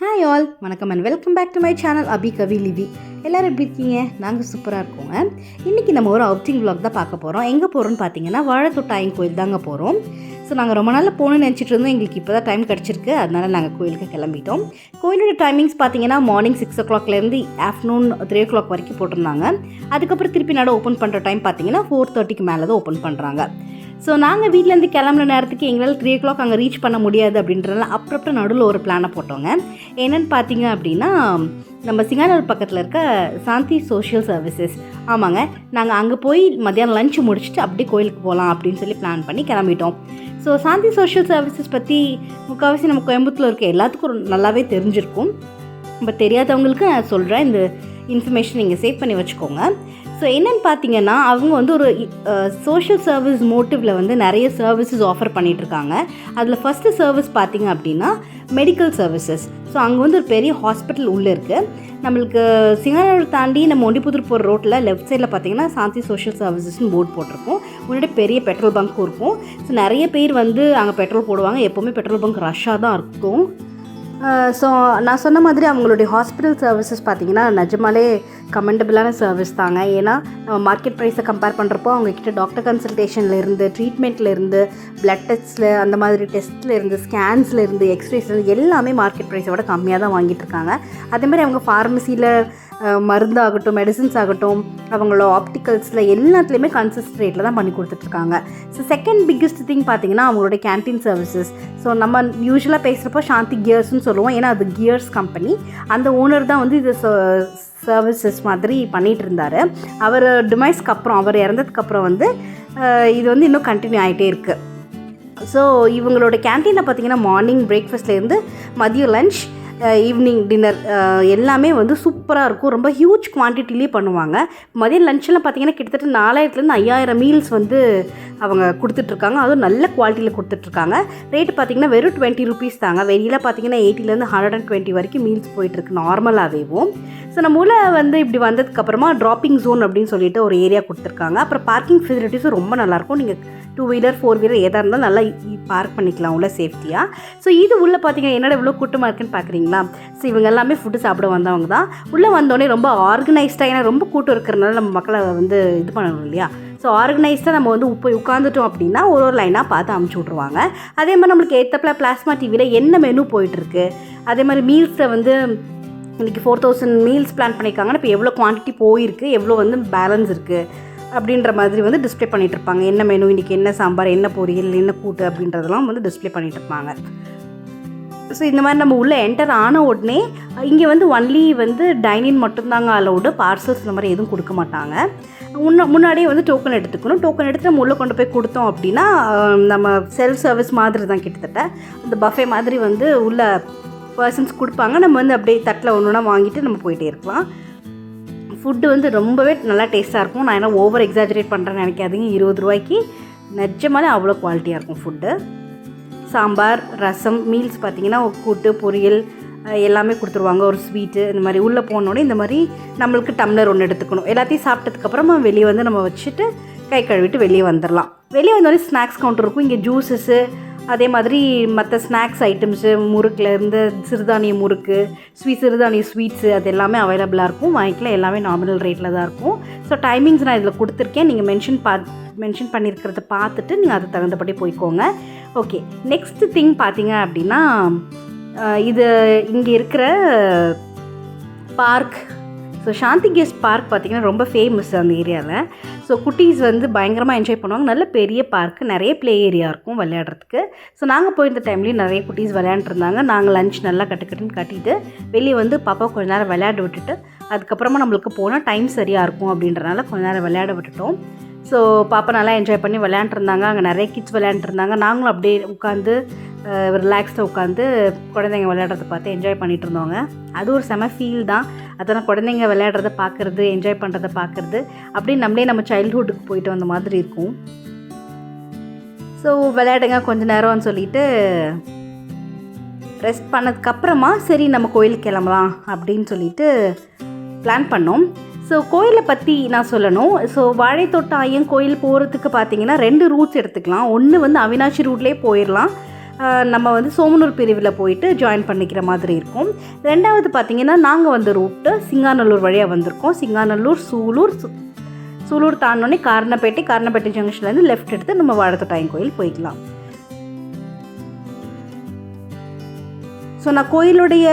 Hi all, வணக்கம் and welcome back to my channel Abi Kavi Livi. எல்லோரும் எப்படி இருக்கீங்க? நாங்கள் சூப்பராக இருக்கோங்க. இன்றைக்கி நம்ம ஒரு அவுட்டிங் vlog தான் பார்க்க போகிறோம். எங்கே போகிறோன்னு பார்த்தீங்கன்னா வாழைத்தோட்டாயம் கோயில் தாங்க போகிறோம். ஸோ நாங்கள் ரொம்ப நாளில் போகணுன்னு நினச்சிட்டு இருந்தோம். எங்களுக்கு இப்போ தான் டைம் கிடச்சிருக்கு, அதனால் நாங்கள் கோயிலுக்கு கிளம்பிட்டோம். கோயிலோட டைமிங்ஸ் பார்த்தீங்கன்னா மார்னிங் 6 o'clockலேருந்து ஆஃப்டர்நூன் 3 o'clock வரைக்கும் போட்டிருந்தாங்க. அதுக்கப்புறம் திருப்பி நட ஓப்பன் பண்ணுற டைம் பார்த்தீங்கன்னா 4:30க்கு மேலே தான் ஓப்பன் பண்ணுறாங்க. ஸோ நாங்கள் வீட்டிலேருந்து கிளம்புற நேரத்துக்கு எங்களால் 3 o'clock அங்கே ரீச் பண்ண முடியாது அப்படின்றதுனால அப்புறம் நடுவில் ஒரு பிளானை போட்டோங்க. என்னென்னு பார்த்தீங்க அப்படின்னா, நம்ம சிங்கானூர் பக்கத்தில் இருக்க சாந்தி சோஷியல் சர்வீசஸ். ஆமாங்க, நாங்கள் அங்கே போய் மத்தியானம் லஞ்ச் முடிச்சுட்டு அப்படியே கோயிலுக்கு போகலாம் அப்படின்னு சொல்லி பிளான் பண்ணி கிளம்பிட்டோம். ஸோ சாந்தி சோஷியல் சர்வீசஸ் பற்றி முக்கால்வாசி நம்ம கோயம்புத்தூரில் இருக்க எல்லாத்துக்கும் நல்லாவே தெரிஞ்சிருக்கும். பட் தெரியாதவங்களுக்கு நான் சொல்கிறேன், இந்த இன்ஃபர்மேஷன் நீங்கள் சேவ் பண்ணி வச்சுக்கோங்க. ஸோ என்னென்னு பார்த்தீங்கன்னா, அவங்க வந்து ஒரு சோஷியல் சர்வீஸ் மோட்டிவில் வந்து நிறைய சர்வீசஸ் ஆஃபர் பண்ணிகிட்ருக்காங்க. அதில் ஃபஸ்ட்டு சர்வீஸ் பார்த்திங்க அப்படின்னா மெடிக்கல் சர்வீசஸ். ஸோ அங்கே வந்து ஒரு பெரிய ஹாஸ்பிட்டல் உள்ளே இருக்குது. நம்மளுக்கு சிங்கானூர் தாண்டி நம்ம ஒண்டிப்புத்தூர் போகிற ரோட்டில் லெஃப்ட் சைடில் பார்த்தீங்கன்னா சாந்தி சோஷியல் சர்வீசஸ்னு போர்டு போட்டிருக்கும். முன்னாடி பெரிய பெட்ரோல் பங்க்கும் இருக்கும். ஸோ நிறைய பேர் வந்து அங்கே பெட்ரோல் போடுவாங்க. எப்போவுமே பெட்ரோல் பங்க் ரஷ்ஷாக தான் இருக்கும். ஸோ நான் சொன்ன மாதிரி அவங்களுடைய ஹாஸ்பிட்டல் சர்வீசஸ் பார்த்திங்கன்னா நிஜமாலே கமெண்டபிளான சர்வீஸ் தாங்க. ஏன்னா நம்ம மார்க்கெட் ப்ரைஸை கம்பேர் பண்ணுறப்போ அவங்கக்கிட்ட டாக்டர் கன்சல்டேஷன்லேருந்து, ட்ரீட்மெண்ட்லேருந்து, பிளட் டெஸ்ட்டில், அந்த மாதிரி டெஸ்ட்லேருந்து, ஸ்கேன்ஸ்லேருந்து, எக்ஸ்ரேஸ்லேருந்து எல்லாமே மார்க்கெட் ப்ரைஸை விட கம்மியாக தான் வாங்கிட்டு இருக்காங்க. அதேமாதிரி அவங்க ஃபார்மசியில் மருந்தாகட்டும், மெடிசின்ஸ் ஆகட்டும், அவங்களோட ஆப்டிக்கல்ஸில் எல்லாத்துலேயுமே கன்சிஸ்ட் ரேட்டில் தான் பண்ணி கொடுத்துட்ருக்காங்க. ஸோ செகண்ட் பிக்கஸ்ட் திங் பார்த்திங்கன்னா அவங்களோட கேன்டீன் சர்வீசஸ். ஸோ நம்ம யூஸ்வலாக பேசுகிறப்போ சாந்தி கியர்ஸ்னு சொல்லுவோம், ஏன்னா அது கியர்ஸ் கம்பெனி. அந்த ஓனர் தான் வந்து இது சர்வீசஸ் மாதிரி பண்ணிகிட்டு இருந்தார். அவர் டிமைஸ்க்கு அப்புறம், அவர் இறந்ததுக்கப்புறம் வந்து இது வந்து இன்னும் கண்டினியூ ஆகிட்டே இருக்குது. ஸோ இவங்களோட கேன்டீனில் பார்த்திங்கன்னா மார்னிங் பிரேக்ஃபாஸ்ட்லேருந்து மதியம் லன்ச், ஈவினிங் டின்னர் எல்லாமே வந்து சூப்பராக இருக்கும். ரொம்ப ஹியூஜ் குவான்டிட்டிலேயே பண்ணுவாங்க. மதியம் லஞ்செலாம் பார்த்திங்கன்னா கிட்டத்தட்ட 4000லேருந்து 5000 மீல்ஸ் வந்து அவங்க கொடுத்துட்ருக்காங்க. அதுவும் நல்ல குவாலிட்டியில் கொடுத்துட்ருக்காங்க. ரேட்டு பார்த்திங்கன்னா வெறும் 20 rupees தாங்க. வெளியில் பார்த்திங்கன்னா 80லேருந்து 120 வரைக்கும் மீல்ஸ் போயிட்டுருக்கு நார்மலாகவேவும். ஸோ நம்ம ஊரில் வந்து இப்படி வந்ததுக்கப்புறமா ட்ராப்பிங் ஜோன் அப்படின்னு சொல்லிட்டு ஒரு ஏரியா கொடுத்துருக்காங்க. அப்புறம் பார்க்கிங் ஃபெசிலிட்டிஸும் ரொம்ப நல்லாயிருக்கும். நீங்கள் 2-wheeler 4-wheeler எதாக இருந்தாலும் நல்லா பார்க் பண்ணிக்கலாம் உள்ள சேஃப்டியாக. ஸோ இது உள்ளே பார்த்தீங்கன்னா என்னோட இவ்வளோ கூட்டமாக இருக்குன்னு பார்க்குறீங்களா? ஸோ இவங்க எல்லாமே ஃபுட்டு சாப்பிட வந்தவங்க தான். உள்ளே வந்தோடனே ரொம்ப ஆர்கனைஸ்டாக, ஏன்னா ரொம்ப கூட்டம் இருக்கிறனால நம்ம மக்களை வந்து இது பண்ணணும் இல்லையா? ஸோ ஆர்கனைஸ்டாக நம்ம வந்து உட்காந்துட்டோம் அப்படின்னா ஒரு லைனாக பார்த்து அமுச்சு விட்ருவாங்க. அதே மாதிரி நம்மளுக்கு ஏற்றப்பல பிளாஸ்மா டிவியில் என்ன மெனு போயிட்டுருக்கு, அதே மாதிரி மீல்ஸை வந்து இன்றைக்கி 4000 மீல்ஸ் பிளான் பண்ணியிருக்காங்கன்னா இப்போ எவ்வளோ குவான்டிட்டி போயிருக்கு, எவ்வளோ வந்து பேலன்ஸ் இருக்குது அப்படின்ற மாதிரி வந்து டிஸ்பிளே பண்ணிகிட்ருப்பாங்க. என்ன மெனு, இன்றைக்கி என்ன சாம்பார், என்ன பொரியல், என்ன கூட்டு அப்படின்றதெல்லாம் வந்து டிஸ்பிளே பண்ணிகிட்ருப்பாங்க. ஸோ இந்த மாதிரி நம்ம உள்ளே என்டர் ஆன உடனே இங்கே வந்து ஒன்லி வந்து டைனிங் மட்டும்தாங்க அலௌடு. பார்சல்ஸ் இந்த மாதிரி எதுவும் கொடுக்க மாட்டாங்க. முன்னாடியே வந்து டோக்கன் எடுத்துக்கணும். டோக்கன் எடுத்து நம்ம உள்ளே கொண்டு போய் கொடுத்தோம் அப்படின்னா நம்ம செல்ஃப் சர்வீஸ் மாதிரி தான் கிட்டத்தட்ட. அந்த பஃபே மாதிரி வந்து உள்ள பர்சன்ஸ் கொடுப்பாங்க. நம்ம வந்து அப்படியே தட்டில் ஒன்று ஒன்றா வாங்கிட்டு நம்ம போயிட்டே இருக்கலாம். ஃபுட்டு வந்து ரொம்பவே நல்லா டேஸ்ட்டாக இருக்கும். நான் என்ன ஓவர் எக்ஸாஜரேட் பண்ணுறேன்னு நினைக்காதீங்க. 20 ரூபாய்க்கு நிஜமாலே அவ்வளோ குவாலிட்டியாக இருக்கும் ஃபுட்டு. சாம்பார், ரசம், மீல்ஸ் பார்த்திங்கன்னா கூட்டு, பொரியல் எல்லாமே கொடுத்துருவாங்க. ஒரு ஸ்வீட்டு, இந்த மாதிரி உள்ளே போனோடனே இந்த மாதிரி நம்மளுக்கு டம்ளர் ஒன்று எடுத்துக்கணும். எல்லாத்தையும் சாப்பிட்டதுக்கப்புறமா வெளியே வந்து நம்ம வச்சுட்டு கை கழுவிட்டு வெளியே வந்துடலாம். வெளியே வந்தோடனே ஸ்நாக்ஸ் கவுண்டர் இருக்கும். இங்கே ஜூஸஸ்ஸு, அதே மாதிரி மற்ற ஸ்நாக்ஸ் ஐட்டம்ஸு, முறுக்குலேருந்து சிறுதானிய முறுக்கு, சிறுதானிய ஸ்வீட்ஸு, அது எல்லாமே அவைலபிளாக இருக்கும். வாங்கிக்கலாம். எல்லாமே நார்மல் ரேட்டில் தான் இருக்கும். ஸோ டைமிங்ஸ் நான் இதில் கொடுத்துருக்கேன். நீங்கள் மென்ஷன் பண்ணியிருக்கிறத பார்த்துட்டு நீங்கள் அதுக்கு தகுந்தபடி போய்க்கோங்க. ஓகே, நெக்ஸ்ட் திங் பார்த்தீங்க அப்படின்னா, இது இங்கே இருக்கிற பார்க். ஸோ சாந்தி கெஸ்ட் பார்க் பார்த்திங்கன்னா ரொம்ப ஃபேமஸ் அந்த ஏரியாவில். ஸோ குட்டீஸ் வந்து பயங்கரமாக என்ஜாய் பண்ணுவாங்க. நல்ல பெரிய பார்க்கு, நிறைய ப்ளே ஏரியா இருக்கும் விளையாடுறதுக்கு. ஸோ நாங்கள் போயிருந்த டைம்லேயும் நிறைய குட்டீஸ் விளையாண்டுருந்தாங்க. நாங்கள் லஞ்ச் நல்லா கட்டுன்னு கட்டிட்டு வெளியே வந்து பாப்பா கொஞ்ச நேரம் விளையாட விட்டுட்டு அதுக்கப்புறமா நம்மளுக்கு போனால் டைம் சரியாக இருக்கும் அப்படின்றனால கொஞ்ச நேரம் விளையாட விட்டுட்டோம். ஸோ பாப்பா நல்லா என்ஜாய் பண்ணி விளையாண்டுருந்தாங்க. அங்கே நிறைய கிட்ஸ் விளையாண்டுருந்தாங்க. நாங்களும் அப்படியே உட்காந்து ரிலாக்ஸ்டாக உட்காந்து குழந்தைங்க விளையாடுறத பார்த்து என்ஜாய் பண்ணிகிட்டு இருந்தோங்க. அது ஒரு செம ஃபீல் தான். அதனால் குழந்தைங்க விளையாடுறத பார்க்குறது, என்ஜாய் பண்ணுறத பார்க்குறது, அப்படியே நம்ம சைல்ட்ஹுட்டுக்கு போயிட்டு வந்த மாதிரி இருக்கும். ஸோ விளையாடுங்க கொஞ்ச நேரம்னு சொல்லிவிட்டு ரெஸ்ட் பண்ணதுக்கப்புறமா சரி நம்ம கோயிலுக்கு கிளம்பலாம் அப்படின்னு சொல்லிட்டு பிளான் பண்ணோம். ஸோ கோயிலை பற்றி நான் சொல்லணும். ஸோ வாழைத்தோட்டாயம் கோயில் போகிறதுக்கு பார்த்தீங்கன்னா 2 ரூட்ஸ் எடுத்துக்கலாம். ஒன்று வந்து அவினாஷி ரூட்லேயே போயிடலாம். நம்ம வந்து சோமனூர் பிரிவில் போயிட்டு ஜாயின் பண்ணிக்கிற மாதிரி இருக்கும். ரெண்டாவது பார்த்திங்கன்னா நாங்கள் வந்த ரூட்டு சிங்காநல்லூர் வழியாக வந்திருக்கோம். சிங்காநல்லூர், சூலூர் தாண்டோடனே காரணப்பேட்டை ஜங்ஷன்லேருந்து லெஃப்ட் எடுத்து நம்ம வாழைத்தோட்டாயம் கோயில் போய்க்கலாம். ஸோ நான் கோயிலுடைய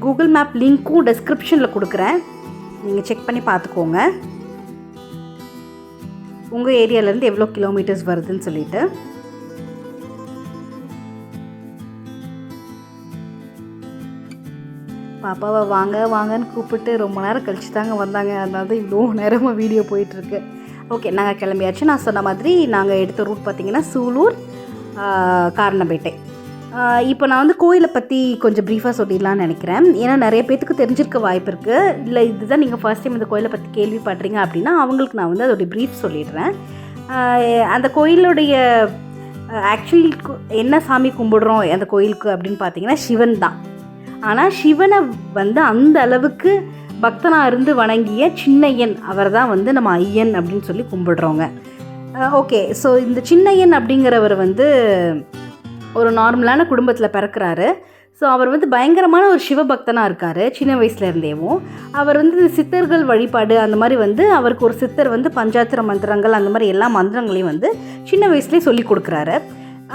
கூகுள் மேப் லிங்க்கும் டெஸ்கிரிப்ஷனில் கொடுக்குறேன், நீங்கள் செக் பண்ணி பார்த்துக்கோங்க உங்கள் ஏரியாவிலேருந்து எவ்வளோ கிலோமீட்டர்ஸ் வருதுன்னு சொல்லிட்டு. பாப்பாவை வாங்கன்னு கூப்பிட்டு ரொம்ப நேரம் கழிச்சு தாங்க வந்தாங்க, அதனால தான் இவ்வளோ நேரமாக வீடியோ போயிட்டுருக்கு. ஓகே, நாங்கள் கிளம்பியாச்சு. நான் சொன்ன மாதிரி நாங்கள் எடுத்த ரூட் பார்த்திங்கன்னா சூலூர், காரணப்பேட்டை. இப்போ நான் வந்து கோயிலை பற்றி கொஞ்சம் ப்ரீஃபாக சொல்லிடலான்னு நினைக்கிறேன். ஏன்னா நிறைய பேத்துக்கு தெரிஞ்சிருக்க வாய்ப்பு இருக்குது. இல்லை இதுதான் நீங்கள் ஃபர்ஸ்ட் டைம் இந்த கோயிலை பற்றி கேள்விப்படுறீங்க அப்படின்னா அவங்களுக்கு நான் வந்து அதோடைய ப்ரீஃப் சொல்லிடுறேன். அந்த கோயிலுடைய ஆக்சுவலி என்ன சாமி கும்பிடுறோம் அந்த கோயிலுக்கு அப்படின்னு பார்த்தீங்கன்னா சிவன் தான். ஆனால் சிவனை வந்து அந்த அளவுக்கு பக்தனாக இருந்து வணங்கிய சின்னையன், அவர் தான் வந்து நம்ம ஐயன் அப்படின்னு சொல்லி கும்பிடுறோங்க. ஓகே, ஸோ இந்த சின்னையன் அப்படிங்கிறவர் வந்து ஒரு நார்மலான குடும்பத்தில் பிறக்கிறாரு. ஸோ அவர் வந்து பயங்கரமான ஒரு சிவபக்தனாக இருக்கார் சின்ன வயசுலேருந்தேவும். அவர் வந்து சித்தர்கள் வழிபாடு அந்த மாதிரி வந்து அவருக்கு ஒரு சித்தர் வந்து பஞ்சாத்திர மந்திரங்கள் அந்த மாதிரி எல்லா மந்திரங்களையும் வந்து சின்ன வயசுலேயே சொல்லி கொடுக்குறாரு.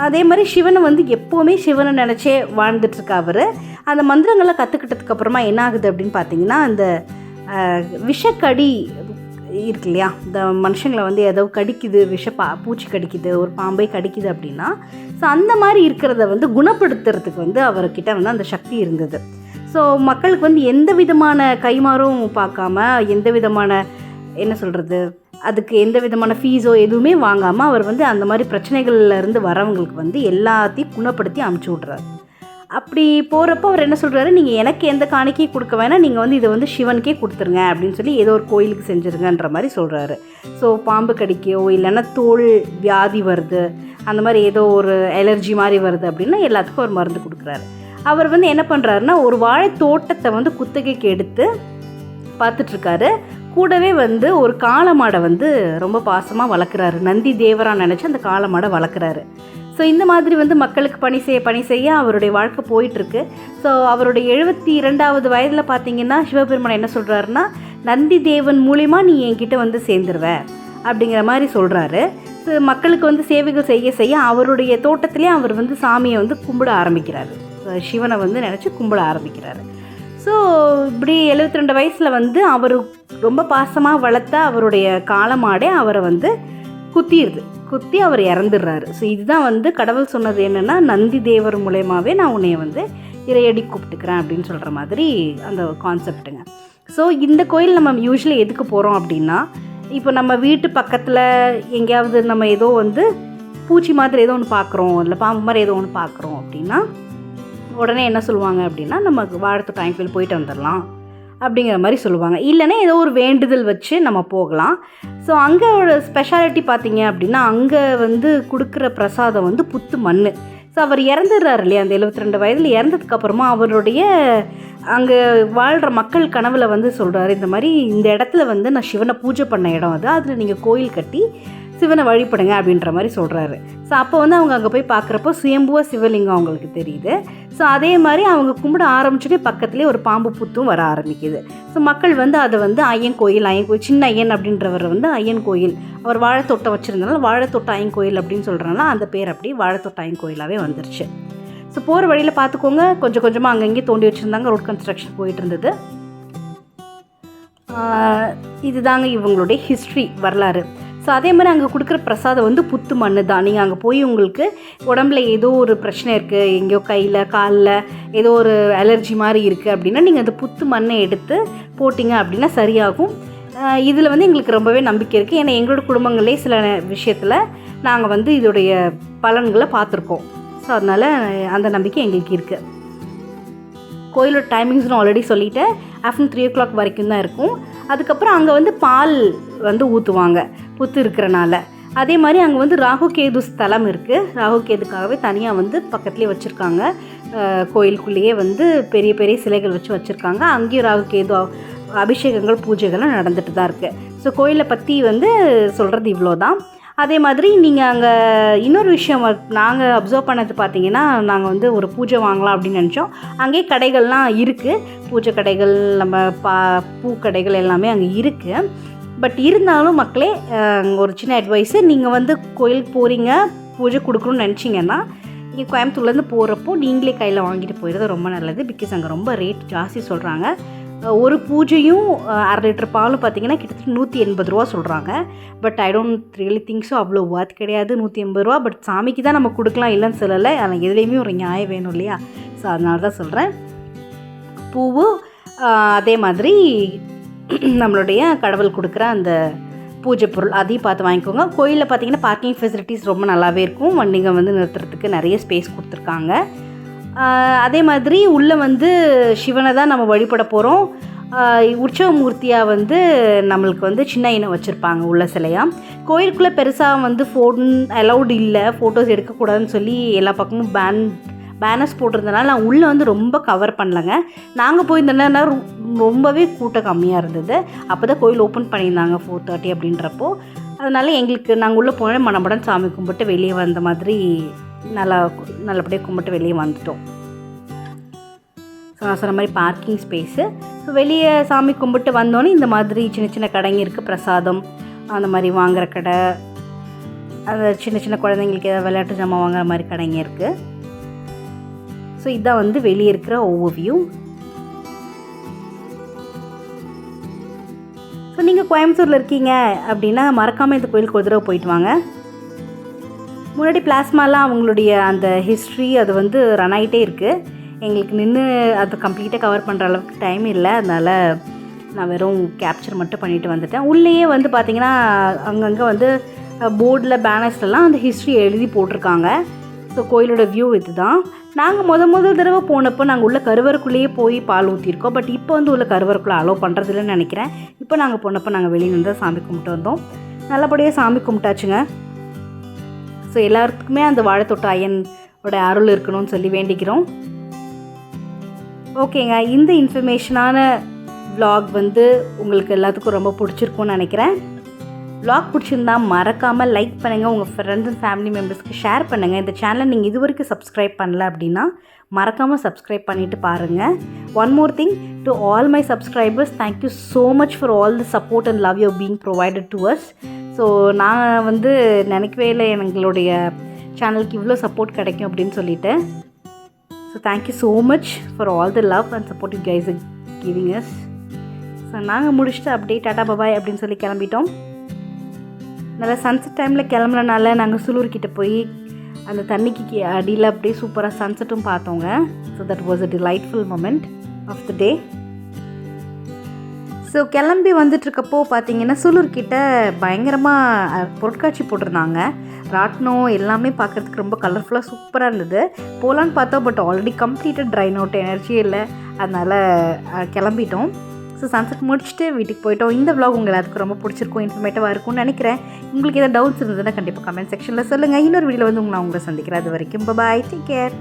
அதே மாதிரி சிவனை வந்து எப்போவுமே சிவனை நினச்சே வாழ்ந்துட்டுருக்கா அவர். அந்த மந்திரங்களை கற்றுக்கிட்டதுக்கப்புறமா என்ன ஆகுது அப்படின்னு பார்த்தீங்கன்னா, அந்த விஷக்கடி இருக்கு இல்லையா, இந்த மனுஷங்களை வந்து ஏதோ கடிக்குது, பூச்சி கடிக்குது, ஒரு பாம்பை கடிக்குது அப்படின்னா, ஸோ அந்த மாதிரி இருக்கிறத வந்து குணப்படுத்துறதுக்கு வந்து அவர்கிட்ட வந்து அந்த சக்தி இருந்தது. ஸோ மக்களுக்கு வந்து எந்த விதமான கைமாறும் பார்க்காம, எந்த விதமான என்ன சொல்கிறது, அதுக்கு எந்த விதமான ஃபீஸோ எதுவுமே வாங்காமல் அவர் வந்து அந்த மாதிரி பிரச்சனைகள்லேருந்து வரவங்களுக்கு வந்து எல்லாத்தையும் குணப்படுத்தி அமுச்சு விட்றாரு. அப்படி போகிறப்போ அவர் என்ன சொல்கிறாரு, நீங்கள் எனக்கு எந்த காணிக்கையும் கொடுக்க வேணாம், நீங்கள் வந்து இதை வந்து சிவனுக்கே கொடுத்துருங்க அப்படின்னு சொல்லி ஏதோ ஒரு கோயிலுக்கு செஞ்சுருங்கன்ற மாதிரி சொல்கிறாரு. ஸோ பாம்பு கடிக்கையோ இல்லைன்னா தோல் வியாதி வருது, அந்த மாதிரி ஏதோ ஒரு அலர்ஜி மாதிரி வருது அப்படின்னா எல்லாத்துக்கும் ஒரு மருந்து கொடுக்குறாரு. அவர் வந்து என்ன பண்ணுறாருன்னா, ஒரு வாழை தோட்டத்தை வந்து குத்தகைக்கு எடுத்து பார்த்துட்ருக்காரு. கூடவே வந்து ஒரு காளமாடை வந்து ரொம்ப பாசமாக வளர்க்குறாரு. நந்தி தேவராக நினச்சி அந்த காளமாடை வளர்க்குறாரு. ஸோ இந்த மாதிரி வந்து மக்களுக்கு பணி செய்ய அவருடைய வாழ்க்கை போயிட்டுருக்கு. ஸோ அவருடைய 72வது வயதில் பார்த்திங்கன்னா சிவபெருமான் என்ன சொல்கிறாருன்னா, நந்தி தேவன் மூலிமா நீ என்கிட்ட வந்து சேர்ந்துருவ அப்படிங்கிற மாதிரி சொல்கிறாரு. ஸோ மக்களுக்கு வந்து சேவைகள் செய்ய அவருடைய தோட்டத்திலே அவர் வந்து சாமியை வந்து கும்பிட ஆரம்பிக்கிறாரு. சிவனை வந்து நினச்சி கும்பிட ஆரம்பிக்கிறாரு. ஸோ இப்படி 72 வயசில் வந்து அவர் ரொம்ப பாசமாக வளர்த்த அவருடைய காளமாடே அவரை வந்து குத்தி அவர் இறந்துடுறாரு. ஸோ இதுதான் வந்து கடவுள் சொன்னது என்னென்னா, நந்தி தேவர் மூலயமாவே நான் உன்னைய வந்து இறையடி கூப்பிட்டுக்கிறேன் அப்படின்னு சொல்கிற மாதிரி அந்த கான்செப்டுங்க. ஸோ இந்த கோயில் நம்ம யூஸ்வலி எதுக்கு போகிறோம் அப்படின்னா, இப்போ நம்ம வீட்டு பக்கத்தில் எங்கேயாவது நம்ம ஏதோ வந்து பூச்சி மாதிரி ஏதோ ஒன்று பார்க்குறோம், இல்லை பாம்பு மாதிரி ஏதோ ஒன்று பார்க்குறோம் அப்படின்னா உடனே என்ன சொல்லுவாங்க அப்படின்னா, நமக்கு வாழைத்தோட்டாயம் கோயில் போயிட்டு வந்துடலாம் அப்படிங்கிற மாதிரி சொல்லுவாங்க. இல்லைன்னா ஏதோ ஒரு வேண்டுதல் வச்சு நம்ம போகலாம். ஸோ அங்கே ஒரு ஸ்பெஷாலிட்டி பார்த்தீங்க அப்படின்னா, அங்கே வந்து கொடுக்குற பிரசாதம் வந்து புத்து மண். ஸோ அவர் இறந்துடுறாரு இல்லையா, அந்த 72 வயதில் இறந்ததுக்கப்புறமா அவருடைய அங்கே வாழ்கிற மக்கள் கனவில் வந்து சொல்கிறாரு, இந்த மாதிரி இந்த இடத்துல வந்து நான் சிவனை பூஜை பண்ண இடம் அது, அதில் நீங்கள் கோயில் கட்டி சிவனை வழிபடுங்க அப்படின்ற மாதிரி சொல்கிறாரு. ஸோ அப்போ வந்து அவங்க அங்கே போய் பார்க்குறப்போ சுயம்புவ சிவலிங்கம் அவங்களுக்கு தெரியுது. ஸோ அதே மாதிரி அவங்க கும்பிட ஆரம்பிச்சுட்டே பக்கத்துலேயே ஒரு பாம்பு புத்தும் வர ஆரம்பிக்குது. ஸோ மக்கள் வந்து அதை வந்து ஐயன் கோயில் சின்ன ஐயன் அப்படின்றவர் வந்து ஐயன் கோயில், அவர் வாழைத்தோட்டம் வச்சுருந்தனால வாழைத்தோட்ட ஐயன் கோயில் அப்படின்னு சொல்கிறனால அந்த பேர் அப்படி வாழைத்தோட்ட ஐயன் கோயிலாகவே வந்துருச்சு. ஸோ போகிற வழியில் பார்த்துக்கோங்க, கொஞ்சம் கொஞ்சமாக அங்கங்கே தோண்டி வச்சுருந்தாங்க, ரோட் கன்ஸ்ட்ரக்ஷன் போயிட்டு இருந்தது. இதுதாங்க இவங்களுடைய ஹிஸ்ட்ரி, வரலாறு. ஸோ அதே மாதிரி அங்கே கொடுக்குற பிரசாதம் வந்து புத்து மண் தான். நீங்கள் அங்கே போய் உங்களுக்கு உடம்புல ஏதோ ஒரு பிரச்சனை இருக்குது, எங்கேயோ கையில் காலில் ஏதோ ஒரு அலர்ஜி மாதிரி இருக்குது அப்படின்னா நீங்கள் அந்த புத்து மண்ணை எடுத்து போட்டிங்க அப்படின்னா சரியாகும். இதில் வந்து எங்களுக்கு ரொம்பவே நம்பிக்கை இருக்குது. ஏன்னா எங்களோட குடும்பங்களே சில விஷயத்தில் நாங்கள் வந்து இதோடைய பலன்களை பார்த்துருக்கோம். ஸோ அதனால் அந்த நம்பிக்கை எங்களுக்கு இருக்குது. கோயிலோட டைமிங்ஸ்னு ஆல்ரெடி சொல்லிவிட்டேன், ஆஃப்டர்நூன் 3 o'clock வரைக்கும் தான் இருக்கும். அதுக்கப்புறம் அங்கே வந்து பால் வந்து ஊற்றுவாங்க புத்து இருக்கிறனால. அதே மாதிரி அங்கே வந்து ராகு கேது ஸ்தலம் இருக்குது. ராகு கேதுக்காகவே தனியாக வந்து பக்கத்துலேயே வச்சுருக்காங்க. கோயிலுக்குள்ளேயே வந்து பெரிய பெரிய சிலைகள் வச்சுருக்காங்க. அங்கேயும் ராகு கேது அபிஷேகங்கள் பூஜைகள்லாம் நடந்துட்டு தான் இருக்குது. ஸோ கோயிலை பற்றி வந்து சொல்கிறது இவ்வளோ தான். அதே மாதிரி நீங்கள் அங்கே இன்னொரு விஷயம் நாங்கள் அப்சர்வ் பண்ணது பார்த்தீங்கன்னா, நாங்கள் வந்து ஒரு பூஜை வாங்கலாம் அப்படின்னு நினச்சோம். அங்கேயே கடைகள்லாம் இருக்குது. பூஜை கடைகள், நம்ம பூக்கடைகள் எல்லாமே அங்கே இருக்குது. பட் இருந்தாலும் மக்களே, ஒரு சின்ன அட்வைஸு, நீங்கள் வந்து கோயிலுக்கு போகிறீங்க, பூஜை கொடுக்கணும்னு நினச்சிங்கன்னா, நீங்கள் கோயம்புத்தூர்லேருந்து போகிறப்போ நீங்களே கையில் வாங்கிட்டு போயிடுறது ரொம்ப நல்லது. பிகாஸ் அங்கே ரொம்ப ரேட் ஜாஸ்தி சொல்கிறாங்க. ஒரு பூஜையும் 1/2 லிட்டர் பாலும் பார்த்திங்கன்னா கிட்டத்தட்ட 180 ரூபா சொல்கிறாங்க. But I don't really think so. அவ்வளோ ஒர்த் கிடையாது 180 ரூபா. பட் சாமிக்கு தான் நம்ம கொடுக்கலாம், இல்லைன்னு சொல்லலை. ஆனால் எதுலேயுமே ஒரு நியாயம் வேணும் இல்லையா? ஸோ அதனால தான் சொல்கிறேன். பூவு அதே மாதிரி நம்மளுடைய கடவுள் கொடுக்குற அந்த பூஜை பொருள் அதையும் பார்த்து வாங்கிக்கோங்க. கோயிலில் பார்த்திங்கன்னா பார்க்கிங் ஃபெசிலிட்டிஸ் ரொம்ப நல்லாவே இருக்கும். வண்டிங்க வந்து நிறுத்துறதுக்கு நிறைய ஸ்பேஸ் கொடுத்துருக்காங்க. அதே மாதிரி உள்ளே வந்து சிவனை தான் நம்ம வழிபட போகிறோம். உற்சவ மூர்த்தியாக வந்து நம்மளுக்கு வந்து சின்ன ஐயனை வச்சுருப்பாங்க உள்ள சிலையாக. கோயிலுக்குள்ளே பெருசாக வந்து ஃபோன் அலௌடு இல்லை, ஃபோட்டோஸ் எடுக்கக்கூடாதுன்னு சொல்லி எல்லா பக்கமும் பேனர்ஸ் போட்டிருந்தனால நான் உள்ளே வந்து ரொம்ப கவர் பண்ணலைங்க. நாங்கள் போயிருந்தோன்னா ரொம்பவே கூட்டம் கம்மியாக இருந்தது. அப்போ தான் கோயில் ஓப்பன் பண்ணியிருந்தாங்க 4:30 அப்படின்றப்போ. அதனால் எங்களுக்கு நாங்கள் உள்ளே போனோம், மனமுடன் சாமி கும்பிட்டு வெளியே வந்த மாதிரி நல்லபடியாக கும்பிட்டு வெளியே வந்துட்டோம். ஸோ நான் சொன்ன மாதிரி பார்க்கிங் ஸ்பேஸு. ஸோ வெளியே சாமி கும்பிட்டு வந்தோன்னே இந்த மாதிரி சின்ன சின்ன கடைங்க இருக்குது. பிரசாதம் அந்த மாதிரி வாங்குகிற கடை, அந்த சின்ன சின்ன குழந்தைங்களுக்கு ஏதாவது விளையாட்டு ஜாமான் வாங்குற மாதிரி கடைங்க இருக்குது. ஸோ இதுதான் வந்து வெளியே இருக்கிற ஓவர்வியூ. ஸோ நீங்கள் கோயம்புத்தூரில் இருக்கீங்க அப்படின்னா மறக்காமல் இந்த கோயிலுக்கு ஒரு தடவை போயிட்டு வாங்க. முன்னாடி பிளாஸ்மாலாம் அவங்களுடைய அந்த ஹிஸ்ட்ரி அது வந்து ரன் ஆகிட்டே இருக்குது. எங்களுக்கு நின்று அதை கம்ப்ளீட்டாக கவர் பண்ணுற அளவுக்கு டைம் இல்லை. அதனால் நான் வெறும் கேப்சர் மட்டும் பண்ணிவிட்டு வந்துட்டேன். உள்ளேயே வந்து பார்த்திங்கன்னா அங்கங்கே வந்து போர்டில் பேனர்ஸ்லாம் அந்த ஹிஸ்ட்ரி எழுதி போட்டிருக்காங்க. ஸோ கோயிலோட வியூ இது தான். நாங்கள் முதல் தடவை போனப்போ நாங்கள் உள்ள கருவறைக்குள்ளேயே போய் பால் ஊற்றிருக்கோம். பட் இப்போ வந்து உள்ள கருவறைக்குள்ளே அலோவ் பண்ணுறதில்லன்னு நினைக்கிறேன். இப்போ நாங்கள் போனப்போ நாங்கள் வெளியே வந்து சாமி கும்பிட்டு வந்தோம். நல்லபடியாக சாமி கும்பிட்டாச்சுங்க. ஸோ எல்லாத்துக்குமே அந்த வாழைத்தோட்ட ஐயனோட அருள் இருக்கணும்னு சொல்லி வேண்டிக்கிறோம். ஓகேங்க, இந்த இன்ஃபர்மேஷனான vlog வந்து உங்களுக்கு எல்லாத்துக்கும் ரொம்ப பிடிச்சிருக்கும்னு நினைக்கிறேன். vlog பிடிச்சிருந்தா மறக்காமல் லைக் பண்ணுங்கள், உங்கள் ஃப்ரெண்ட்ஸ் அண்ட் ஃபேமிலி மெம்பர்ஸ்க்கு ஷேர் பண்ணுங்கள். இந்த சேனலை நீங்கள் இது வரைக்கும் சப்ஸ்கிரைப் பண்ணல அப்படின்னா மறக்காமல் சப்ஸ்கிரைப் பண்ணிவிட்டு பாருங்கள். One more thing, to all my subscribers, thank you so much for all the support and love you being provided to us. So நான் வந்து நினைக்கவே இல்லை எங்களுடைய சேனலுக்கு இவ்வளோ சப்போர்ட் கிடைக்கும் அப்படின்னு சொல்லிட்டு. So thank you so much for all the love and support you guys are giving us. So நாங்கள் முடிச்சுட்டு அப்படியே டாட்டா பபாய் அப்படின்னு சொல்லி கிளம்பிட்டோம். நல்லா சன்செட் டைமில் கிளம்புறனால நாங்கள் சுலூர்கிட்ட போய் அந்த தண்ணிக்கு அடியில் அப்படியே சூப்பராக சன்செட்டும் பார்த்தோங்க. So that was a delightful moment of the day. So கிளம்பி வந்துட்டுருக்கப்போ பார்த்தீங்கன்னா சூலூர்கிட்ட பயங்கரமாக பொருட்காட்சி போட்டிருந்தாங்க. ராட்டினம் எல்லாமே பார்க்குறதுக்கு ரொம்ப கலர்ஃபுல்லாக சூப்பராக இருந்தது. போகலான்னு பார்த்தோம், but already completed drain out, எனர்ஜியே இல்லை. அதனால் கிளம்பிட்டோம். ஸோ சன்செட் முடிச்சுட்டு வீட்டுக்கு போயிட்டோம். இந்த vlog உங்கள் எல்லாத்துக்கும் ரொம்ப பிடிச்சிருக்கும், இன்ஃபர்மேட்டிவாக இருக்கும்னு நினைக்கிறேன். உங்களுக்கு ஏதாவது டவுட்ஸ் இருந்ததுன்னா கண்டிப்பாக கமெண்ட் செக்ஷனில் சொல்லுங்கள். இன்னொரு வீடியோவில் வந்து நான் உங்களை சந்திக்கிறேன். அது வரைக்கும் பாய், டேக் கேர்.